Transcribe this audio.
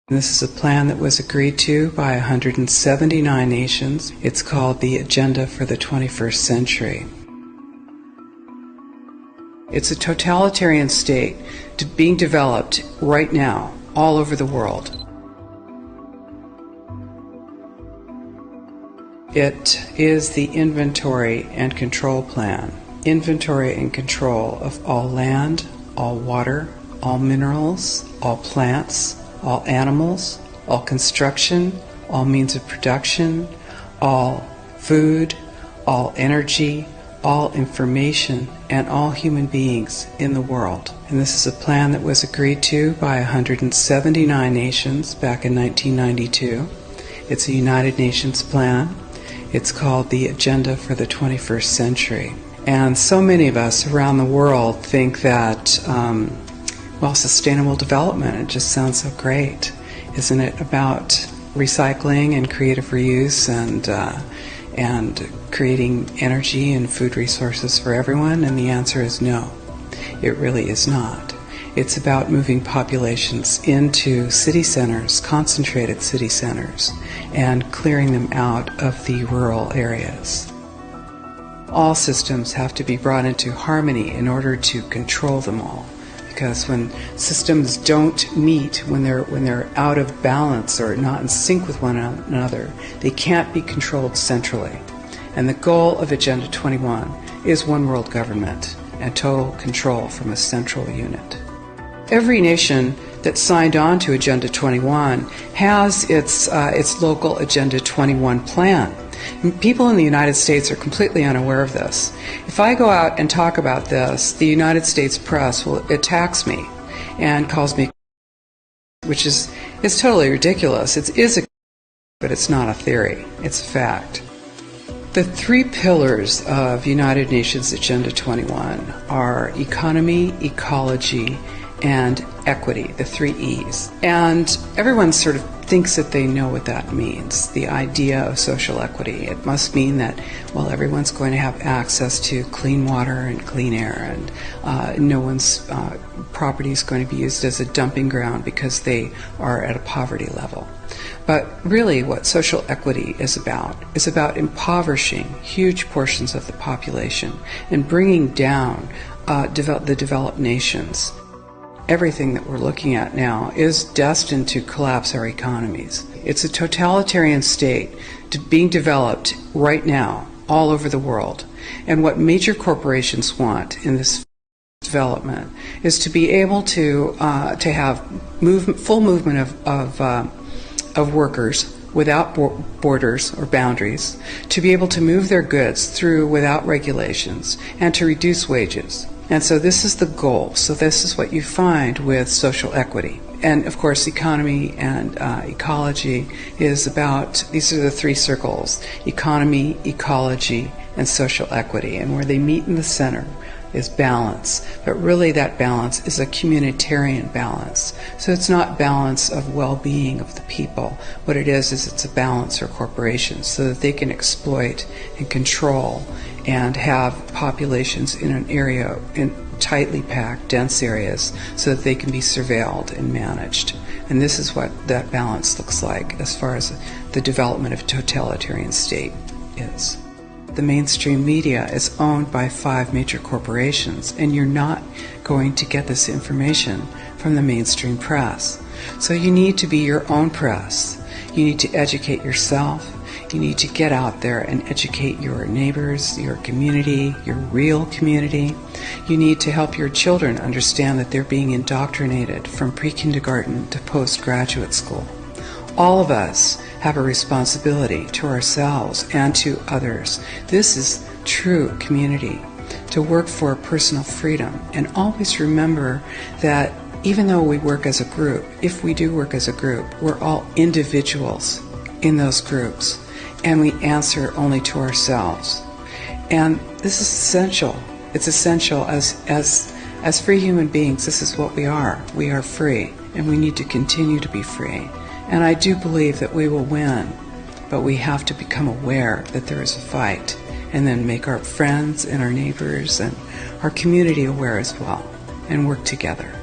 This is a plan that was agreed to by 179 nations. It's called the Agenda for the 21st Century. It's a totalitarian state being developed right now all over the world. It is the inventory and control plan. Inventory and control of all land, all water, all minerals, all plants, all animals, all construction, all means of production, all food, all energy, all information, and all human beings in the world. And this is a plan that was agreed to by 179 nations back in 1992. It's a United Nations plan. It's called the Agenda for the 21st Century. And so many of us around the world think that well, sustainable development, it just sounds so great. Isn't it about recycling and creative reuse and creating energy and food resources for everyone? And the answer is no, it really is not. It's about moving populations into city centers, concentrated city centers, and clearing them out of the rural areas. All systems have to be brought into harmony in order to control them all. Because when systems don't meet, when they're out of balance or not in sync with one another, they can't be controlled centrally. And the goal of Agenda 21 is one world government and total control from a central unit. Every nation that signed on to Agenda 21 has its local Agenda 21 plan. People in the United States are completely unaware of this. If I go out and talk about this, the United States press attacks me and calls me, which is totally ridiculous. It is a, but it's not a theory. It's a fact. The three pillars of United Nations Agenda 21 are economy, ecology, and equity, the three E's. And everyone sort of thinks that they know what that means, the idea of social equity. It must mean that, well, everyone's going to have access to clean water and clean air, and no one's property is going to be used as a dumping ground because they are at a poverty level. But really what social equity is about impoverishing huge portions of the population and bringing down the developed nations. Everything that we're looking at now is destined to collapse our economies. It's a totalitarian state being developed right now all over the world. And what major corporations want in this development is to be able to have full movement of workers without borders or boundaries, to be able to move their goods through without regulations, and to reduce wages. And so this is the goal. So this is what you find with social equity. And of course, economy and ecology is about, these are the three circles: economy, ecology, and social equity. And where they meet in the center is balance. But really that balance is a communitarian balance. So it's not balance of well-being of the people. What it is it's a balance for corporations so that they can exploit and control and have populations in an area, in tightly packed, dense areas, so that they can be surveilled and managed. And this is what that balance looks like as far as the development of a totalitarian state is. The mainstream media is owned by 5 major corporations, and you're not going to get this information from the mainstream press. So you need to be your own press. You need to educate yourself. You need to get out there and educate your neighbors, your community, your real community. You need to help your children understand that they're being indoctrinated from pre-kindergarten to postgraduate school. All of us have a responsibility to ourselves and to others. This is true community, to work for personal freedom. And always remember that even though we work as a group, if we do work as a group, we're all individuals in those groups, and we answer only to ourselves. And this is essential. It's essential as free human beings. This is what we are. We are free, and we need to continue to be free. And I do believe that we will win, but we have to become aware that there is a fight, and then make our friends and our neighbors and our community aware as well, and work together.